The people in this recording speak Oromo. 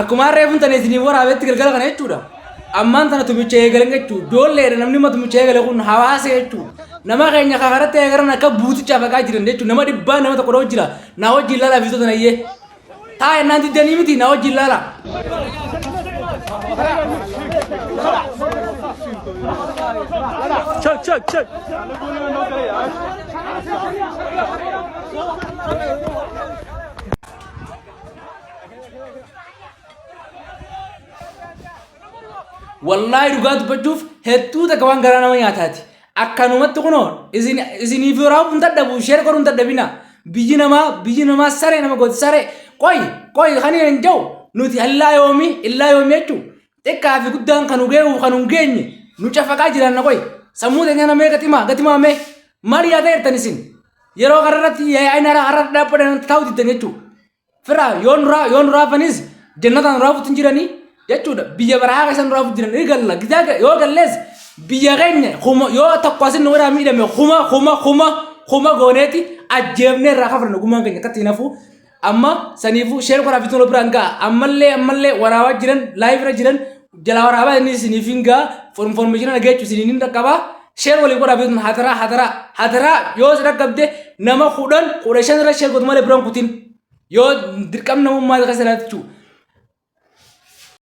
akkuma reefun tan isinii waraabetti galgala kana jechuudha ammaan tana tumicha eegalan jechuudha doolleedha namni ma tumicha eegale kun hawaasa jechuudha nama keenya kakaratti eegaran akka buuticha faqaa jiran jechuudha nama dhibbaa nama tokko dhoo jira naa wajjin laalaa fi sotan ayyee taa ennaan diddanii miti naa wajjin laalaa check wallahi dhugaa dubbachuuf hedduu takka waan garaa nama nyaataati akkanumatti kunoo isiniif yoo raafuu hin dadhabu sheer godhuu hin dadhabina biyyi namaa saree nama gooti saree qoy kan hin jiru nuti illaa yoomii jechuu xiqqaa fi guddaan kan ugeewu kan ungeenye nu cafaqaa jiran na qoy sammuu teenya namee gatimaa mee maal yaada eertan isin yeroo gararratti yaa'ina har'a dhaabbadan taa'u dittan jechuu fira yoon raafanis jannataan raafuutti hin jiranii jechuudha biyya baraa keessan raafuutti jiran ni galla gitaa yoo gallees biyya keenya yoo tokko asin warra miidhame kuma gooneeti ajjeebnee irraa kafrana gumaan keenya akkatti hinafuu amma saniifuu sheer koraa fi toloo biraan ga'a ammallee waraabaa jiran laayifira jiran jala waraabaa inni isiniif hin ga'a information dhageechu isiniin hin dhaqqabaa sheer walii koraa fi hataraa yoo si dhaqqabde nama 10 15 irra sheer godhu malee biraan kutin yoo dirqam namummaa keessatti